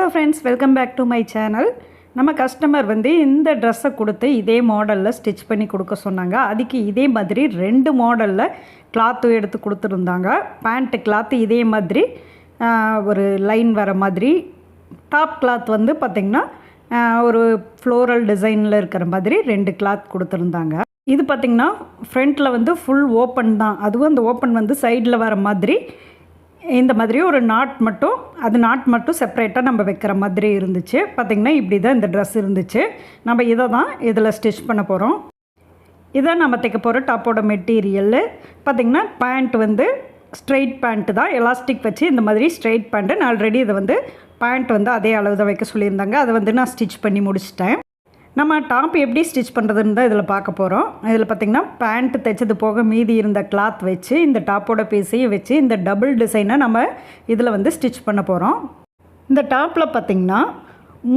Hello friends, welcome back to my channel. நம்ம customer வந்து இந்த ட்ரெஸ்ஸை கொடுத்து இதே மாடலில் ஸ்டிச் பண்ணி கொடுக்க சொன்னாங்க. அதுக்கு இதே மாதிரி 2 மாடலில் கிளாத்து எடுத்து கொடுத்துருந்தாங்க. பேண்ட்டு கிளாத்து இதே மாதிரி ஒரு லைன் வர மாதிரி, டாப் கிளாத் வந்து பார்த்திங்கன்னா ஒரு ஃப்ளோரல் டிசைனில் இருக்கிற மாதிரி 2 கிளாத் கொடுத்துருந்தாங்க. இது பார்த்திங்கன்னா ஃப்ரண்ட்டில் வந்து ஃபுல் ஓப்பன் தான். அதுவும் அந்த ஓப்பன் வந்து சைடில் வர மாதிரி இந்த மாதிரி ஒரு நாட் மட்டும் செப்பரேட்டாக நம்ம வைக்கிற மாதிரி இருந்துச்சு. பார்த்திங்கன்னா இப்படி தான் இந்த ட்ரெஸ் இருந்துச்சு. நம்ம இதை தான் இதில் ஸ்டிச் பண்ண போகிறோம். இதை நம்ம தைக்க போகிற டாப்போட மெட்டீரியல் பார்த்திங்கன்னா பேண்ட் வந்து ஸ்ட்ரெயிட் பேண்ட்டு தான், எலாஸ்டிக் வச்சு இந்த மாதிரி ஸ்ட்ரெயிட் பேண்ட்டு. நான் ஆல்ரெடி இதை வந்து பேண்ட் வந்து அதே அளவு தான் வைக்க சொல்லியிருந்தாங்க. அதை வந்து நான் ஸ்டிச் பண்ணி முடிச்சிட்டேன். நம்ம டாப் எப்படி ஸ்டிச் பண்ணுறதுன்னு தான் இதில் பார்க்க போகிறோம். இதில் பார்த்திங்கன்னா பேண்ட் தைச்சது போக மீதி இருந்த கிளாத் வச்சு இந்த டாப்போட பீஸையும் வச்சு இந்த டபுள் டிசைனை நம்ம இதில் வந்து ஸ்டிச் பண்ண போகிறோம். இந்த டாப்பில் பார்த்திங்கன்னா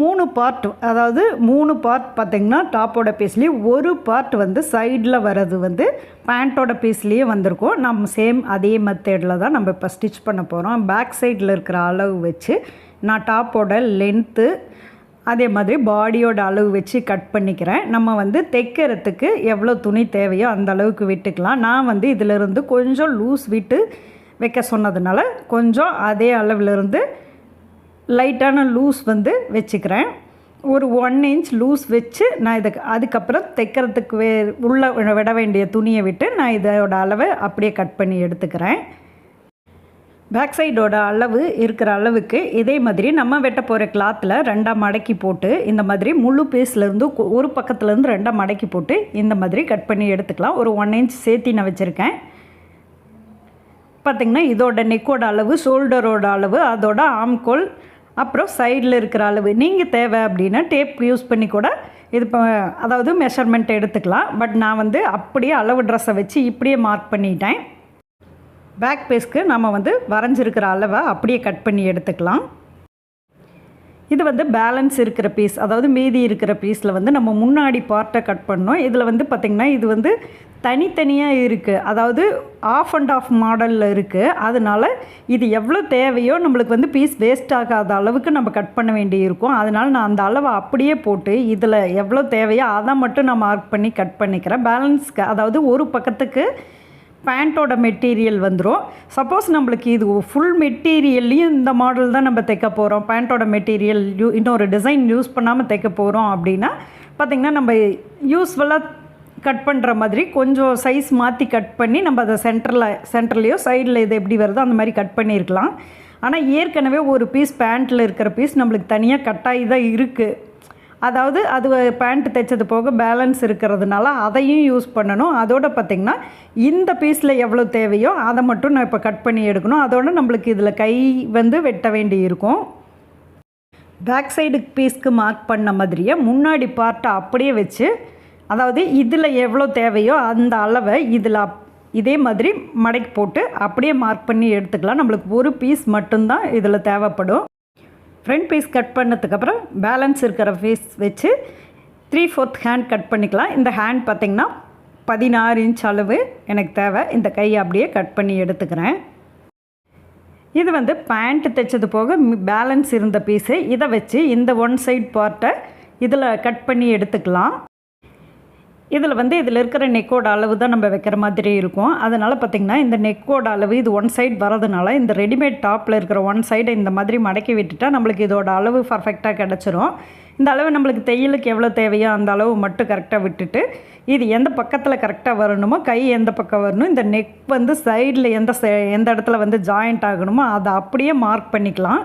3 பார்ட், அதாவது 3 பார்ட் பார்த்திங்கன்னா டாப்போட பீஸ்லேயும் ஒரு பார்ட் வந்து சைடில் வர்றது வந்து பேண்ட்டோட பீஸ்லேயே வந்திருக்கும். நம்ம சேம் அதே மெத்தடில் தான் நம்ம இப்போ ஸ்டிச் பண்ண போகிறோம். பேக் சைடில் இருக்கிற அளவு வச்சு நான் டாப்போட லென்த்து அதே மாதிரி பாடியோட அளவு வச்சு கட் பண்ணிக்கிறேன். நம்ம வந்து தைக்கிறதுக்கு எவ்வளோ துணி தேவையோ அந்த அளவுக்கு விட்டுக்கலாம். நான் வந்து இதிலிருந்து கொஞ்சம் லூஸ் விட்டு வைக்க சொன்னதுனால கொஞ்சம் அதே அளவிலிருந்து லைட்டான லூஸ் வந்து வச்சுக்கிறேன். ஒரு 1 இன்ச் லூஸ் வச்சு நான் அதுக்கப்புறம் தைக்கிறதுக்கு உள்ளே விட வேண்டிய துணியை விட்டு நான் இதோட அளவை அப்படியே கட் பண்ணி எடுத்துக்கிறேன். பேக் சைடோட அளவு இருக்கிற அளவுக்கு இதே மாதிரி நம்ம வெட்ட போகிற கிளாத்தில் 2 மடக்கி போட்டு இந்த மாதிரி முழு பீஸ்லேருந்து ஒரு பக்கத்துலேருந்து 2 மடக்கி போட்டு இந்த மாதிரி கட் பண்ணி எடுத்துக்கலாம். ஒரு 1 இன்ச் சேர்த்தி நான் வச்சுருக்கேன். பார்த்திங்கன்னா இதோட நெக்கோட அளவு, ஷோல்டரோட அளவு, அதோட ஆம்கோல், அப்புறம் சைடில் இருக்கிற அளவு நீங்கள் தேவை அப்படின்னா டேப் யூஸ் பண்ணி கூட இது அதாவது மெஷர்மெண்ட் எடுத்துக்கலாம். பட் நான் வந்து அப்படியே அளவு ட்ரெஸ்ஸை வச்சு இப்படியே மார்க் பண்ணிட்டேன். பேக் பீஸ்க்கு நம்ம வந்து வரைஞ்சிருக்கிற அளவை அப்படியே கட் பண்ணி எடுத்துக்கலாம். இது வந்து பேலன்ஸ் இருக்கிற பீஸ், அதாவது மீதி இருக்கிற பீஸில் வந்து நம்ம முன்னாடி பார்ட்டை கட் பண்ணோம். இதில் வந்து பார்த்திங்கன்னா இது வந்து தனித்தனியாக இருக்குது, அதாவது ஆஃப் அண்ட் ஆஃப் மாடலில் இருக்குது. அதனால் இது எவ்வளோ தேவையோ நம்மளுக்கு வந்து பீஸ் வேஸ்ட் ஆகாத அளவுக்கு நம்ம கட் பண்ண வேண்டி இருக்கும். அதனால் நான் அந்த அளவை அப்படியே போட்டு இதில் எவ்வளோ தேவையோ அதை மட்டும் நான் மார்க் பண்ணி கட் பண்ணிக்கிறேன். பேலன்ஸ்க்கு, அதாவது ஒரு பக்கத்துக்கு பேண்ட்டோட மெட்டீரியல் வந்துடும். சப்போஸ் நம்மளுக்கு இது ஃபுல் மெட்டீரியல்லையும் இந்த மாடல் தான் நம்ம தைக்க போகிறோம், பேண்ட்டோட மெட்டீரியல் இன்னொரு டிசைன் யூஸ் பண்ணாமல் தைக்க போகிறோம் அப்படின்னா பார்த்திங்கன்னா நம்ம யூஸ்ஃபுல்லாக கட் பண்ணுற மாதிரி கொஞ்சம் சைஸ் மாற்றி கட் பண்ணி நம்ம அதை சென்டர்லேயோ சைடில் இது எப்படி வருதோ அந்த மாதிரி கட் பண்ணியிருக்கலாம். ஆனால் ஏற்கனவே ஒரு பீஸ் பேண்ட்டில் இருக்கிற பீஸ் நம்மளுக்கு தனியாக கட்டாகி தான் இருக்குது. அதாவது அது பேண்ட் தைச்சது போக பேலன்ஸ் இருக்கிறதுனால அதையும் யூஸ் பண்ணணும். அதோடு பார்த்திங்கன்னா இந்த பீஸில் எவ்வளோ தேவையோ அதை மட்டும் நான் இப்போ கட் பண்ணி எடுக்கணும். அதோடு நம்மளுக்கு இதில் கை வந்து வெட்ட வேண்டி இருக்கும். பேக் சைடு பீஸ்க்கு மார்க் பண்ண மாதிரியே முன்னாடி பார்ட்டை அப்படியே வச்சு, அதாவது இதில் எவ்வளோ தேவையோ அந்த அளவை இதில் இதே மாதிரி மடக்கி போட்டு அப்படியே மார்க் பண்ணி எடுத்துக்கலாம். நம்மளுக்கு ஒரு பீஸ் மட்டும்தான் இதில் தேவைப்படும். ஃப்ரண்ட் பீஸ் கட் பண்ணதுக்கப்புறம் பேலன்ஸ் இருக்கிற பீஸ் வச்சு 3/4 ஹேண்ட் கட் பண்ணிக்கலாம். இந்த ஹேண்ட் பார்த்திங்கன்னா 16 இன்ச் அளவு எனக்கு தேவை. இந்த கையை அப்படியே கட் பண்ணி எடுத்துக்கிறேன். இது வந்து பேண்ட் தைச்சது போக பேலன்ஸ் இருந்த பீஸு, இதை வச்சு இந்த 1 சைட் பார்ட்டை இதில் கட் பண்ணி எடுத்துக்கலாம். இதில் வந்து இதில் இருக்கிற நெக்கோட அளவு தான் நம்ம வைக்கிற மாதிரி இருக்கும். அதனால் பார்த்திங்கன்னா இந்த நெக்கோட அளவு இது 1 சைடு வரதுனால இந்த ரெடிமேட் டாப்பில் இருக்கிற 1 சைடை இந்த மாதிரி மடக்கி விட்டுட்டால் நம்மளுக்கு இதோட அளவு பர்ஃபெக்டாக கிடச்சிரும். இந்த அளவு நம்மளுக்கு தையலுக்கு எவ்வளோ தேவையோ அந்த அளவு மட்டும் கரெக்டாக விட்டுட்டு இது எந்த பக்கத்தில் கரெக்டாக வரணுமோ, கை எந்த பக்கம் வரணும், இந்த நெக் வந்து சைடில் எந்த இடத்துல வந்து ஜாயிண்ட் ஆகணுமோ அதை அப்படியே மார்க் பண்ணிக்கலாம்.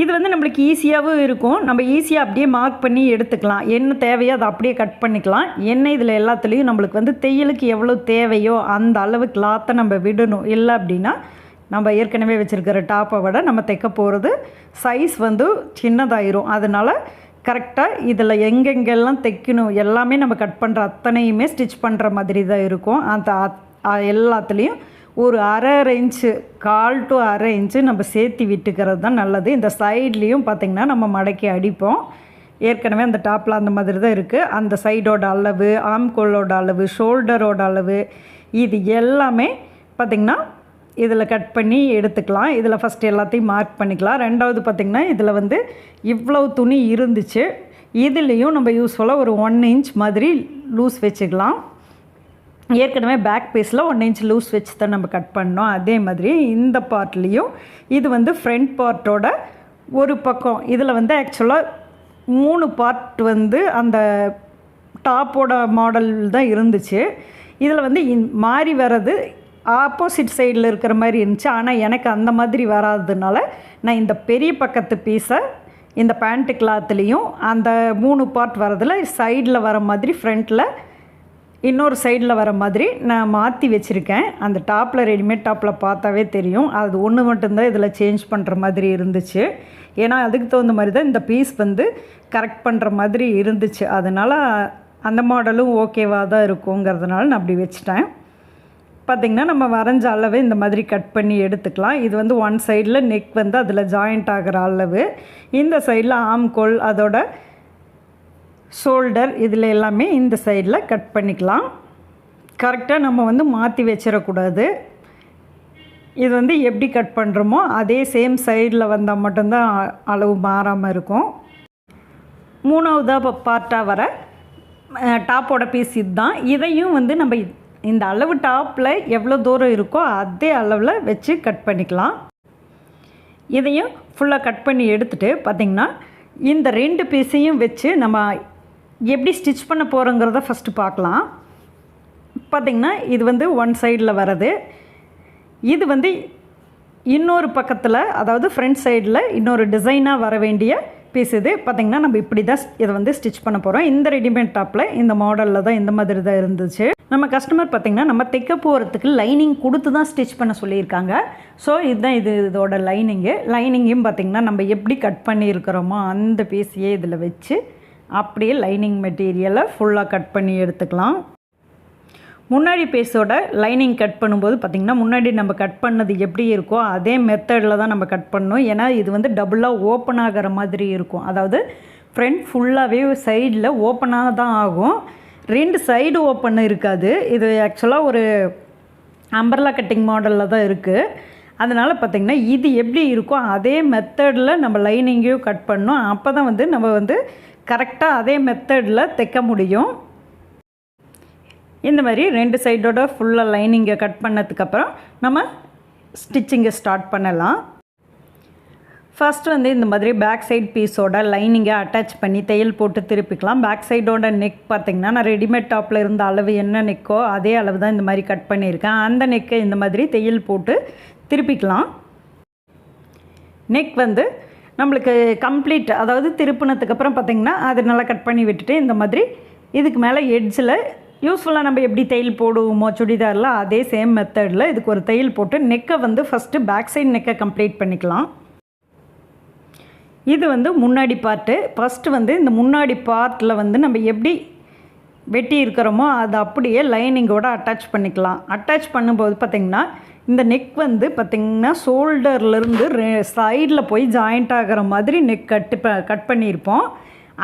இது வந்து நம்மளுக்கு ஈஸியாகவும் இருக்கும். நம்ம ஈஸியாக அப்படியே மார்க் பண்ணி எடுத்துக்கலாம். என்ன தேவையோ அதை அப்படியே கட் பண்ணிக்கலாம். என்ன இதில் எல்லாத்துலேயும் நம்மளுக்கு வந்து தையலுக்கு எவ்வளோ தேவையோ அந்த அளவு கிளாத்தை நம்ம விடணும். இல்லை அப்படின்னா நம்ம ஏற்கனவே வச்சுருக்கிற டாப்பை விட நம்ம தைக்க போகிறது சைஸ் வந்து சின்னதாயிரும். அதனால் கரெக்டாக இதில் எங்கெங்கெல்லாம் தைக்கணும் எல்லாமே நம்ம கட் பண்ணுற அத்தனையுமே ஸ்டிச் பண்ணுற மாதிரி தான் இருக்கும். அந்த எல்லாத்துலேயும் ஒரு 1/2 இன்ச்சு, 1/4 to 1/2 இன்ச்சு நம்ம சேர்த்து விட்டுக்கிறது தான் நல்லது. இந்த சைட்லேயும் பார்த்திங்கன்னா நம்ம மடக்கி அடிப்போம். ஏற்கனவே அந்த டாப்பில் அந்த மாதிரி தான் இருக்குது. அந்த சைடோட அளவு, ஆம்கோலோட அளவு, ஷோல்டரோட அளவு, இது எல்லாமே பார்த்திங்கன்னா இதில் கட் பண்ணி எடுத்துக்கலாம். இதில் ஃபஸ்ட்டு எல்லாத்தையும் மார்க் பண்ணிக்கலாம். ரெண்டாவது பார்த்திங்கன்னா இதில் வந்து இவ்வளவு துணி இருந்துச்சு. இதுலேயும் நம்ம யூஸ்ஃபுல்லாக ஒரு 1 இன்ச் மாதிரி லூஸ் வச்சுக்கலாம். ஏற்கனவே பேக் பீஸில் 1 இன்ச் லூஸ் வச்சு தான் நம்ம கட் பண்ணோம். அதே மாதிரி இந்த பார்ட்லேயும் இது வந்து ஃப்ரண்ட் பார்ட்டோட ஒரு பக்கம். இதில் வந்து ஆக்சுவலாக 3 பார்ட் வந்து அந்த டாப்போட மாடல் தான் இருந்துச்சு. இதில் வந்து மாறி வர்றது ஆப்போசிட் சைடில் இருக்கிற மாதிரி இருந்துச்சு. ஆனால் எனக்கு அந்த மாதிரி வராததுனால நான் இந்த பெரிய பக்கத்து பீஸை இந்த பேண்ட்டு கிளாத்துலேயும் அந்த 3 பார்ட் வரதில் சைடில் வர மாதிரி ஃப்ரண்ட்டில் இன்னொரு சைடில் வர மாதிரி நான் மாற்றி வச்சுருக்கேன். அந்த டாப்பில் ரெடிமேட் டாப்பில் பார்த்தாவே தெரியும். அது ஒன்று மட்டும்தான் இதில் சேஞ்ச் பண்ணுற மாதிரி இருந்துச்சு. ஏன்னா அதுக்கு தகுந்த மாதிரி தான் இந்த பீஸ் வந்து கரெக்ட் பண்ணுற மாதிரி இருந்துச்சு. அதனால் அந்த மாடலும் ஓகேவாக தான் இருக்குங்கிறதுனால நான் அப்படி வச்சுட்டேன். பார்த்திங்கன்னா நம்ம வரைஞ்ச அளவு இந்த மாதிரி கட் பண்ணி எடுத்துக்கலாம். இது வந்து 1 சைடில் நெக் வந்து அதில் ஜாயிண்ட் ஆகிற அளவு, இந்த சைடில் ஆம்கோல் அதோட ஷோல்டர் இதில் எல்லாமே இந்த சைடில் கட் பண்ணிக்கலாம். கரெக்டாக நம்ம வந்து மாற்றி வச்சிடக்கூடாது. இது வந்து எப்படி கட் பண்ணுறோமோ அதே சேம் சைடில் வந்தால் மட்டும்தான் அளவு மாறாமல் இருக்கும். 3வது பார்ட்டாக வர டாப்போட பீஸ் இதுதான். இதையும் வந்து நம்ம இந்த அளவு டாப்பில் எவ்வளோ தூரம் இருக்கோ அதே அளவில் வச்சு கட் பண்ணிக்கலாம். இதையும் ஃபுல்லாக கட் பண்ணி எடுத்துகிட்டு பார்த்திங்கன்னா இந்த 2 பீஸையும் வச்சு நம்ம எப்படி ஸ்டிச் பண்ண போகிறோங்கிறத ஃபஸ்ட்டு பார்க்கலாம். பார்த்திங்கன்னா இது வந்து 1 சைடில் வர்றது, இது வந்து இன்னொரு பக்கத்தில் அதாவது ஃப்ரண்ட் சைடில் இன்னொரு டிசைனாக வர வேண்டிய பீஸ். இது பார்த்திங்கன்னா நம்ம இப்படி தான் இதை வந்து ஸ்டிச் பண்ண போகிறோம். இந்த ரெடிமேட் டாப்பில் இந்த மாடலில் தான் இந்த மாதிரி தான் இருந்துச்சு. நம்ம கஸ்டமர் பார்த்திங்கன்னா நம்ம தைக்க போகிறதுக்கு லைனிங் கொடுத்து தான் ஸ்டிச் பண்ண சொல்லியிருக்காங்க. ஸோ இதுதான் இதோட லைனிங்கையும் பார்த்திங்கன்னா நம்ம எப்படி கட் பண்ணியிருக்கிறோமோ அந்த பீஸையே இதில் வச்சு அப்படியே லைனிங் மெட்டீரியலை ஃபுல்லாக கட் பண்ணி எடுத்துக்கலாம். முன்னாடி பீஸோட லைனிங் கட் பண்ணும்போது பார்த்திங்கன்னா முன்னாடி நம்ம கட் பண்ணது எப்படி இருக்கோ அதே மெத்தடில் தான் நம்ம கட் பண்ணணும். ஏன்னா இது வந்து டபுளாக ஓப்பன் ஆகிற மாதிரி இருக்கும். அதாவது ஃப்ரண்ட் ஃபுல்லாகவே சைடில் ஓப்பனாக தான் ஆகும், 2 சைடு ஓப்பன் இருக்காது. இது ஆக்சுவலாக ஒரு அம்பர்லா கட்டிங் மாடலில் தான் இருக்குது. அதனால் பார்த்திங்கன்னா இது எப்படி இருக்கோ அதே மெத்தடில் நம்ம லைனிங்கையும் கட் பண்ணணும். அப்போ தான் வந்து நம்ம வந்து கரெக்டாக அதே மெத்தடில் தைக்க முடியும். இந்த மாதிரி 2 சைடோட ஃபுல்லாக லைனிங்கை கட் பண்ணதுக்கப்புறம் நம்ம ஸ்டிச்சிங்கை ஸ்டார்ட் பண்ணலாம். ஃபஸ்ட்டு வந்து இந்த மாதிரி பேக் சைட் பீஸோட லைனிங்கை அட்டாச் பண்ணி தையல் போட்டு திருப்பிக்கலாம். பேக் சைடோட நெக் பார்த்திங்கன்னா நான் ரெடிமேட் டாப்பில் இருந்த அளவு என்ன நெக்கோ அதே அளவு தான் இந்த மாதிரி கட் பண்ணியிருக்கேன். அந்த நெக்கை இந்த மாதிரி தையல் போட்டு திருப்பிக்கலாம். நெக் வந்து நம்மளுக்கு கம்ப்ளீட் அதாவது திருப்பினதுக்கப்புறம் பார்த்திங்கன்னா அது நல்லா கட் பண்ணி விட்டுட்டு இந்த மாதிரி இதுக்கு மேலே எட்ஜில் யூஸ்ஃபுல்லாக நம்ம எப்படி தையல் போடுவோமோ சுடிதாரில் அதே சேம் மெத்தடில் இதுக்கு ஒரு தையல் போட்டு நெக்கை வந்து ஃபஸ்ட்டு பேக் சைடு நெக்கை கம்ப்ளீட் பண்ணிக்கலாம். இது வந்து முன்னாடி பார்ட்டு. ஃபஸ்ட்டு வந்து இந்த முன்னாடி பார்ட்டில் வந்து நம்ம எப்படி வெட்டி இருக்கிறோமோ அதை அப்படியே லைனிங்கோடு அட்டாச் பண்ணிக்கலாம். அட்டாச் பண்ணும்போது பார்த்திங்கன்னா இந்த நெக் வந்து பார்த்திங்கன்னா ஷோல்டர்லேருந்து சைடில் போய் ஜாயிண்ட் ஆகிற மாதிரி நெக் கட் பண்ணியிருப்போம்.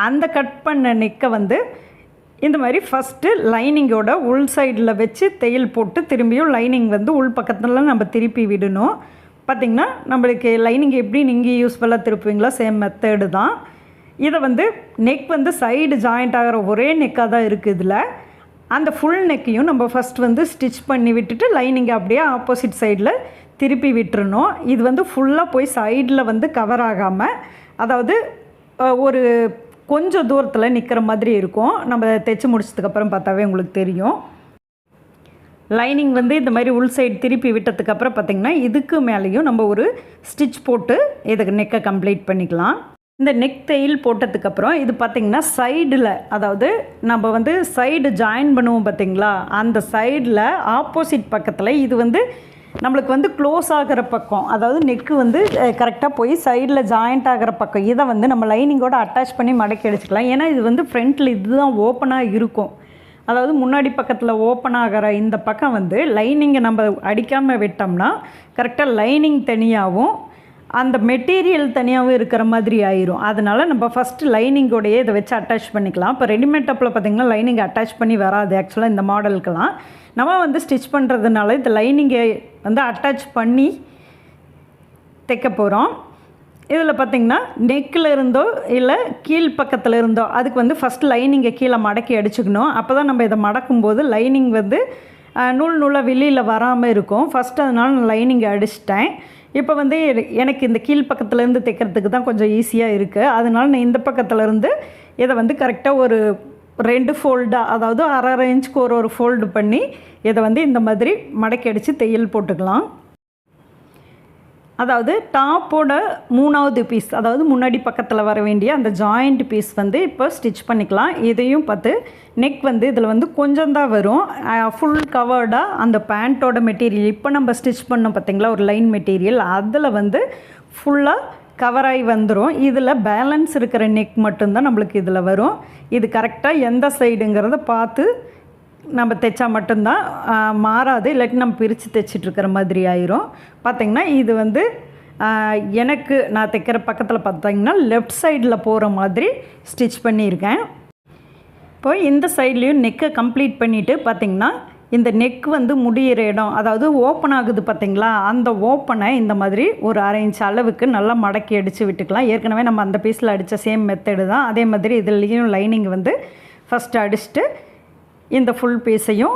அந்த கட் பண்ண நெக்கை வந்து இந்த மாதிரி ஃபஸ்ட்டு லைனிங்கோட உள் சைடில் வச்சு தையல் போட்டு திரும்பியும் லைனிங் வந்து உள் பக்கத்தில் நம்ம திருப்பி விடணும். பார்த்திங்கன்னா நம்மளுக்கு லைனிங் எப்படி நீங்கள் யூஸ்ஃபுல்லாக திருப்புவீங்களோ சேம் மெத்தடு தான். இதை வந்து நெக் வந்து சைடு ஜாயிண்ட் ஆகிற ஒரே நெக்காக தான் இருக்குது. இதில் அந்த ஃபுல் நெக்கையும் நம்ம ஃபஸ்ட் வந்து ஸ்டிச் பண்ணி விட்டுட்டு லைனிங்கை அப்படியே ஆப்போசிட் சைடில் திருப்பி விட்டுறணும். இது வந்து ஃபுல்லாக போய் சைடில் வந்து கவர் ஆகாமல் அதாவது ஒரு கொஞ்சம் தூரத்தில் நிற்கிற மாதிரி இருக்கும். நம்ம தைச்சி முடிச்சதுக்கப்புறம் பார்த்தாவே உங்களுக்கு தெரியும். லைனிங் வந்து இந்த மாதிரி உள் சைடு திருப்பி விட்டதுக்கப்புறம் பார்த்திங்கன்னா இதுக்கு மேலேயும் நம்ம ஒரு ஸ்டிச் போட்டு இதுக்கு நெக்கை கம்ப்ளீட் பண்ணிக்கலாம். இந்த நெக் தையல் போட்டதுக்கப்புறம் இது பார்த்திங்கன்னா சைடில் அதாவது நம்ம வந்து சைடு ஜாயின் பண்ணுவோம் பார்த்திங்களா, அந்த சைடில் ஆப்போசிட் பக்கத்தில் இது வந்து நம்மளுக்கு வந்து க்ளோஸ் ஆகிற பக்கம், அதாவது நெக்கு வந்து கரெக்டாக போய் சைடில் ஜாயிண்ட் ஆகிற பக்கம், இதை வந்து நம்ம லைனிங்கோடு அட்டாச் பண்ணி மடக்கி அடிச்சுக்கலாம். ஏன்னா இது வந்து ஃப்ரண்ட்டில் இதுதான் ஓப்பனாக இருக்கும். அதாவது முன்னாடி பக்கத்தில் ஓப்பன் ஆகிற இந்த பக்கம் வந்து லைனிங்கை நம்ம அடிக்காமல் விட்டோம்னா கரெக்டாக லைனிங் தனியாகவும் அந்த மெட்டீரியல் தனியாகவும் இருக்கிற மாதிரி ஆயிரும். அதனால் நம்ம ஃபஸ்ட்டு லைனிங்கோடையே இதை வச்சு அட்டாச் பண்ணிக்கலாம். இப்போ ரெடிமேட் டாப்பில் பார்த்திங்கன்னா லைனிங் அட்டாச் பண்ணி வராது ஆக்சுவலாக இந்த மாடலுக்கெல்லாம். நம்ம வந்து ஸ்டிச் பண்ணுறதுனால இந்த லைனிங்கை வந்து அட்டாச் பண்ணி தைக்க போகிறோம். இதில் பார்த்திங்கன்னா நெக்கில் இருந்தோ இல்லை கீழ் பக்கத்தில் இருந்தோ அதுக்கு வந்து ஃபஸ்ட் லைனிங்கை கீழே மடக்கி அடிச்சுக்கணும். அப்போ தான் நம்ம இதை மடக்கும்போது லைனிங் வந்து நூலாக வெளியில் வராமல் இருக்கும். ஃபஸ்ட்டு அதனால் நான் லைனிங்கை அடிச்சிட்டேன். இப்போ வந்து எனக்கு இந்த கீழ் பக்கத்துலேருந்து தைக்கிறதுக்கு தான் கொஞ்சம் ஈஸியாக இருக்குது. அதனால் நான் இந்த பக்கத்துலேருந்து இதை வந்து கரெக்டாக ஒரு 2 ஃபோல்டாக, அதாவது 1/2 இன்ச்சுக்கு ஒரு ஃபோல்டு பண்ணி இதை வந்து இந்த மாதிரி மடக்கி அடித்து தையல் போட்டுக்கலாம். அதாவது டாப்போட 3வது பீஸ், அதாவது முன்னாடி பக்கத்தில் வர வேண்டிய அந்த ஜாயிண்ட் பீஸ் வந்து இப்போ ஸ்டிச் பண்ணிக்கலாம். இதையும் பார்த்து நெக் வந்து இதில் வந்து கொஞ்சம் தான் வரும். ஃபுல் கவர்டாக அந்த பேண்ட்டோட மெட்டீரியல் இப்போ நம்ம ஸ்டிச் பண்ணோம் பார்த்திங்களா ஒரு லைன் மெட்டீரியல், அதில் வந்து ஃபுல்லாக கவராகி வந்துடும். இதில் பேலன்ஸ் இருக்கிற நெக் மட்டும்தான் நம்மளுக்கு இதில் வரும். இது கரெக்டாக எந்த சைடுங்கிறத பார்த்து நம்ம தைச்சா மட்டும்தான் மாறாது, இல்லாட்டி நம்ம பிரித்து தைச்சிட்ருக்கிற மாதிரி ஆயிரும். பார்த்திங்கன்னா இது வந்து எனக்கு நான் தைக்கிற பக்கத்தில் பார்த்திங்கன்னா லெஃப்ட் சைடில் போகிற மாதிரி ஸ்டிச் பண்ணியிருக்கேன். இப்போ இந்த சைட்லேயும் நெக்கை கம்ப்ளீட் பண்ணிவிட்டு பார்த்திங்கன்னா இந்த நெக் வந்து முடிகிற இடம், அதாவது ஓப்பன் ஆகுது பார்த்திங்களா, அந்த ஓப்பனை இந்த மாதிரி ஒரு 1/2 இன்ச் அளவுக்கு நல்லா மடக்கி அடித்து விட்டுக்கலாம். ஏற்கனவே நம்ம அந்த பீஸில் அடித்த சேம் மெத்தடு தான். அதே மாதிரி இதுலேயும் லைனிங் வந்து ஃபஸ்ட்டு அடிச்சுட்டு இந்த ஃபுல் பீஸையும்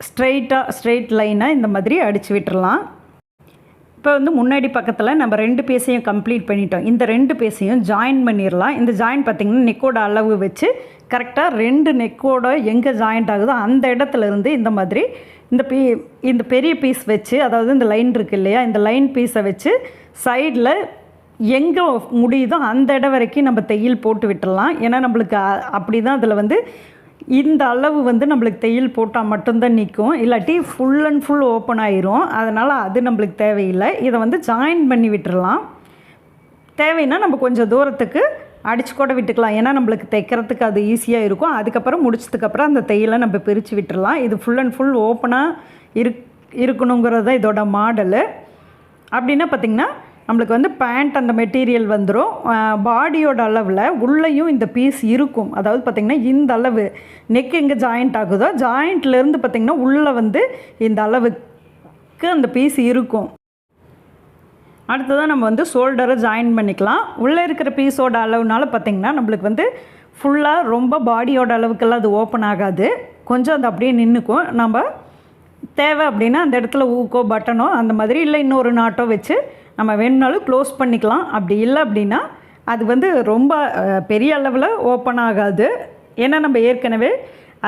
ஸ்ட்ரெயிட் லைனாக இந்த மாதிரி அடித்து விட்டுறலாம். இப்போ வந்து முன்னாடி பக்கத்தில் நம்ம 2 பீஸையும் கம்ப்ளீட் பண்ணிட்டோம். இந்த 2 பீஸையும் ஜாயின் பண்ணிடலாம். இந்த ஜாயின் பார்த்திங்கன்னா நெக்கோட அளவு வச்சு கரெக்டாக 2 நெக்கோட எங்கே ஜாயிண்ட் ஆகுதோ அந்த இடத்துலேருந்து இந்த மாதிரி இந்த பெரிய பீஸ் வச்சு, அதாவது இந்த லைன் இருக்குது இல்லையா, இந்த லைன் பீஸை வச்சு சைடில் எங்கே முடியுதோ அந்த இடம் வரைக்கும் நம்ம தையல் போட்டு விட்டுடலாம். ஏன்னா நம்மளுக்கு அப்படி தான் அதில் வந்து இந்த அளவு வந்து நம்மளுக்கு தையல் போட்டால் மட்டும்தான் நிற்கும், இல்லாட்டி ஃபுல் அண்ட் ஃபுல் ஓப்பன் ஆயிரும். அதனால் அது நம்மளுக்கு தேவையில்லை. இதை வந்து ஜாயின் பண்ணி விட்டுடலாம். தேவைன்னா நம்ம கொஞ்சம் தூரத்துக்கு அடித்து கூட விட்டுக்கலாம், ஏன்னா நம்மளுக்கு தைக்கிறதுக்கு அது ஈஸியாக இருக்கும். அதுக்கப்புறம் முடிச்சதுக்கப்புறம் அந்த தையலை நம்ம பிரித்து விட்டுடலாம். இது ஃபுல் அண்ட் ஃபுல் ஓப்பனாக இருக்கணுங்கிறது தான் இதோட மாடலு. அப்படின்னா பார்த்திங்கன்னா நம்மளுக்கு வந்து பேண்ட் அந்த மெட்டீரியல் வந்துடும். பாடியோட அளவில் உள்ளேயும் இந்த பீஸ் இருக்கும். அதாவது பார்த்திங்கன்னா இந்த அளவு நெக் எங்கே ஜாயிண்ட் ஆகுதோ ஜாயிண்ட்லேருந்து பார்த்திங்கன்னா உள்ளே வந்து இந்த அளவுக்கு அந்த பீஸ் இருக்கும். அடுத்ததான் நம்ம வந்து ஷோல்டரை ஜாயின் பண்ணிக்கலாம். உள்ளே இருக்கிற பீஸோட அளவுனால பார்த்திங்கன்னா நம்மளுக்கு வந்து ஃபுல்லாக ரொம்ப பாடியோட அளவுக்கெல்லாம் அது ஓப்பன் ஆகாது, கொஞ்சம் அது அப்படியே நின்றுக்கும். நம்ம தேவை அப்படின்னா அந்த இடத்துல ஊக்கோ பட்டனோ அந்த மாதிரி இல்லை இன்னொரு நாட்டோ வச்சு நம்ம வேணுனாலும் க்ளோஸ் பண்ணிக்கலாம். அப்படி இல்லை அப்படின்னா அது வந்து ரொம்ப பெரிய அளவில் ஓப்பன் ஆகாது. ஏன்னா நம்ம ஏற்கனவே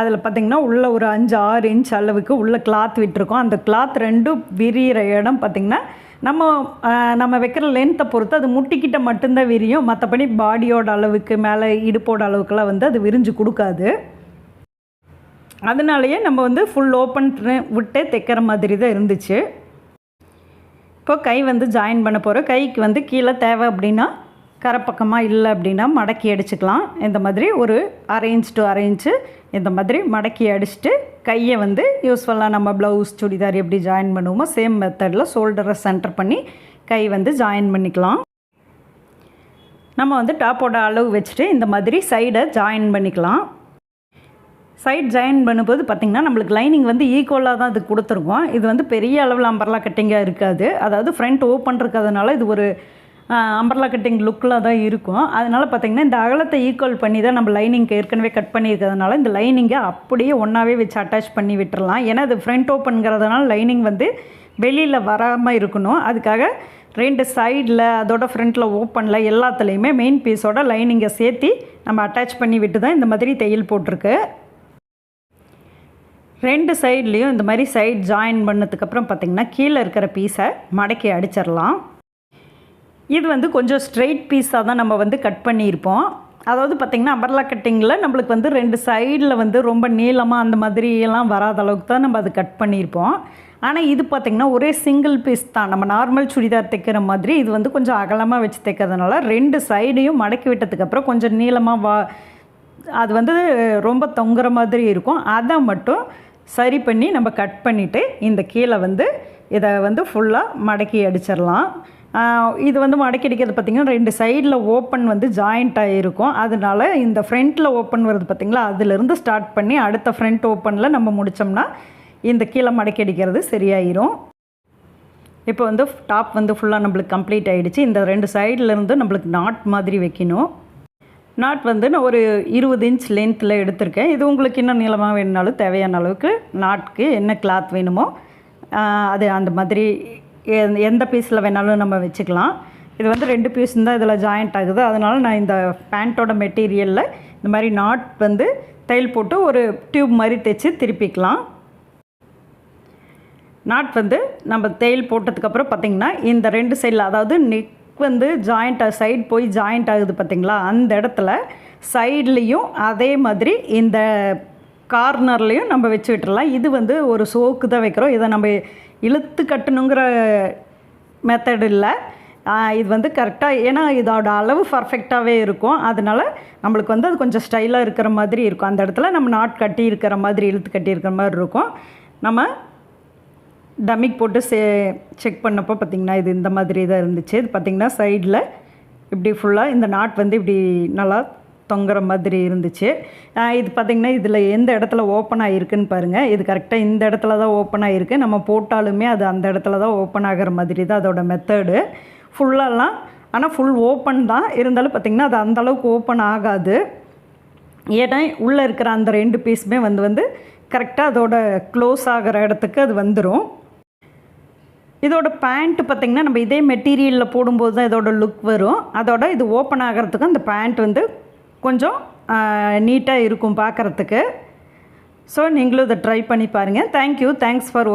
அதில் பார்த்திங்கன்னா உள்ளே ஒரு 5-6 இன்ச் அளவுக்கு உள்ள கிளாத் விட்டுருக்கோம். அந்த கிளாத் 2 விரிகிற இடம் பார்த்திங்கன்னா நம்ம வைக்கிற லென்த்தை பொறுத்து அது முட்டிக்கிட்ட மட்டும்தான் விரியும். மற்றபடி பாடியோட அளவுக்கு மேலே இடுப்போட அளவுக்கெல்லாம் வந்து அது விரிஞ்சு கொடுக்காது. அதனாலேயே நம்ம வந்து ஃபுல் ஓப்பன் விட்டே தைக்கிற மாதிரி தான் இருந்துச்சு. இப்போ கை வந்து ஜாயின் பண்ண போகிறோம். கைக்கு வந்து கீழே தேவை அப்படின்னா கரைப்பக்கமாக இல்லை அப்படின்னா மடக்கி அடிச்சுக்கலாம். இந்த மாதிரி ஒரு 1/2 இன்ச் to 1/2 இன்ச்சு இந்த மாதிரி மடக்கி அடிச்சுட்டு கையை வந்து யூஸ்ஃபுல்லாக நம்ம ப்ளவுஸ் சுடிதார் எப்படி ஜாயின் பண்ணுவோமோ சேம் மெத்தடில் ஷோல்டரை சென்டர் பண்ணி கை வந்து ஜாயின் பண்ணிக்கலாம். நம்ம வந்து டாப்போட அளவு வச்சுட்டு இந்த மாதிரி சைடை ஜாயின் பண்ணிக்கலாம். சைட் ஜாயின் பண்ணும்போது பார்த்திங்கன்னா நம்மளுக்கு லைனிங் வந்து ஈக்குவலாக தான் இது கொடுத்துருக்கோம். இது வந்து பெரிய அளவில் அம்பர்லா கட்டிங்காக இருக்காது. அதாவது ஃப்ரண்ட் ஓப்பன் இருக்கிறதுனால இது ஒரு அம்பர்லா கட்டிங் லுக்கில் தான் இருக்கும். அதனால் பார்த்திங்கன்னா இந்த அகலத்தை ஈக்குவல் பண்ணி தான் நம்ம லைனிங்க்கு ஏற்கனவே கட் பண்ணியிருக்கிறதுனால இந்த லைனிங்கை அப்படியே ஒன்றாவே வச்சு அட்டாச் பண்ணி விட்டுடலாம். ஏன்னா அது ஃப்ரண்ட் ஓப்பனுங்கிறதுனால லைனிங் வந்து வெளியில் வராமல் இருக்கணும். அதுக்காக 2 சைடில் அதோட ஃப்ரண்ட்டில் ஓப்பனில் எல்லாத்துலேயுமே மெயின் பீஸோட லைனிங்கை சேர்த்து நம்ம அட்டாச் பண்ணி விட்டு தான் இந்த மாதிரி தையல் போட்டிருக்கு. 2 சைட்லேயும் இந்த மாதிரி சைட் ஜாயின் பண்ணதுக்கப்புறம் பார்த்திங்கன்னா கீழே இருக்கிற பீஸை மடக்கி அடிச்சிடலாம். இது வந்து கொஞ்சம் ஸ்ட்ரெயிட் பீஸாக தான் நம்ம வந்து கட் பண்ணியிருப்போம். அதாவது பார்த்திங்கன்னா அம்பர்லா கட்டிங்கில் நம்மளுக்கு வந்து 2 சைடில் வந்து ரொம்ப நீளமாக அந்த மாதிரியெல்லாம் வராத அளவுக்கு தான் நம்ம அது கட் பண்ணியிருப்போம். ஆனால் இது பார்த்திங்கன்னா ஒரே சிங்கிள் பீஸ் தான். நம்ம நார்மல் சுடிதார் தைக்கிற மாதிரி இது வந்து கொஞ்சம் அகலமாக வச்சு தைக்கிறதுனால 2 சைடையும் மடக்கி விட்டதுக்கப்புறம் கொஞ்சம் நீளமாக அது வந்து ரொம்ப தொங்குற மாதிரி இருக்கும். அதை மட்டும் சரி பண்ணி நம்ம கட் பண்ணிவிட்டு இந்த கீழே வந்து இதை வந்து ஃபுல்லாக மடக்கி அடிச்சிடலாம். இது வந்து மடக்கி அடிக்கிறது பார்த்திங்கன்னா 2 சைடில் ஓப்பன் வந்து ஜாயிண்ட் ஆகிருக்கும். அதனால இந்த ஃப்ரண்ட்டில் ஓப்பன் வருது பார்த்திங்களா, அதிலிருந்து ஸ்டார்ட் பண்ணி அடுத்த ஃப்ரண்ட் ஓப்பனில் நம்ம முடித்தோம்னா இந்த கீழே மடக்கி அடிக்கிறது சரியாயிரும். இப்போ வந்து டாப் வந்து ஃபுல்லாக நம்மளுக்கு கம்ப்ளீட் ஆகிடுச்சு. இந்த 2 சைட்லேருந்து நம்மளுக்கு நாட் மாதிரி வைக்கணும். நாட் வந்து நான் ஒரு 20 இன்ச் லென்த்தில் எடுத்திருக்கேன். இது உங்களுக்கு இன்னும் நீளமாக வேணுனாலும் தேவையான அளவுக்கு நாட்க்கு என்ன கிளாத் வேணுமோ அது அந்த மாதிரி எந்த பீஸில் வேணாலும் நம்ம வச்சுக்கலாம். இது வந்து 2 பீஸ் தான் இதில் ஜாயிண்ட் ஆகுது. அதனால் நான் இந்த பேண்ட்டோட மெட்டீரியலில் இந்த மாதிரி நாட் வந்து தையல் போட்டு ஒரு டியூப் மாதிரி தைச்சி திருப்பிக்கலாம். நாட் வந்து நம்ம தையல் போட்டதுக்கப்புறம் பார்த்திங்கன்னா இந்த 2 சைடில், அதாவது நெக் வந்து ஜாயிண்ட் சைடு போய் ஜாயிண்ட் ஆகுது பார்த்திங்களா, அந்த இடத்துல சைட்லேயும் அதே மாதிரி இந்த கார்னர்லேயும் நம்ம வச்சு விட்டுறலாம். இது வந்து ஒரு சோக்கு தான் வைக்கிறோம். இதை நம்ம இழுத்து கட்டணுங்கிற மெத்தட் இல்லை. இது வந்து கரெக்டாக, ஏன்னா இதோட அளவு பர்ஃபெக்டாகவே இருக்கும். அதனால் நம்மளுக்கு வந்து அது கொஞ்சம் ஸ்டைலாக இருக்கிற மாதிரி இருக்கும். அந்த இடத்துல நம்ம நாட் கட்டி இருக்கிற மாதிரி, இழுத்து கட்டி இருக்கிற மாதிரி இருக்கும். நம்ம டம்மிக்கு போட்டு செக் பண்ணப்போ பார்த்திங்கன்னா இது இந்த மாதிரி தான் இருந்துச்சு. இது பார்த்திங்கன்னா சைடில் இப்படி ஃபுல்லாக இந்த நாட் வந்து இப்படி நல்லா தொங்குற மாதிரி இருந்துச்சு. இது பார்த்திங்கன்னா இதில் எந்த இடத்துல ஓப்பன் ஆகிருக்குன்னு பாருங்கள். இது கரெக்டாக இந்த இடத்துல தான் ஓப்பன் ஆகிருக்கு. நம்ம போட்டாலுமே அது அந்த இடத்துல தான் ஓப்பன் ஆகிற மாதிரி தான் அதோட மெத்தடு. ஃபுல்லாலாம் ஆனால் ஃபுல் ஓப்பன் தான் இருந்தாலும் பார்த்திங்கன்னா அது அந்தளவுக்கு ஓப்பன் ஆகாது. ஏன்னா உள்ளே இருக்கிற அந்த 2 பீஸுமே வந்து கரெக்டாக அதோட க்ளோஸ் ஆகிற இடத்துக்கு அது வந்துடும். இதோட பேண்ட்டு பார்த்திங்கன்னா நம்ம இதே மெட்டீரியலில் போடும்போது தான் இதோட லுக் வரும். அதோட இது ஓப்பன் ஆகிறதுக்கு அந்த பேண்ட் வந்து கொஞ்சம் நீட்டாக இருக்கும் பார்க்குறதுக்கு. ஸோ நீங்களும் இதை ட்ரை பண்ணி பாருங்கள். தேங்க்யூ. தேங்க்ஸ் ஃபார் வாட்சிங்.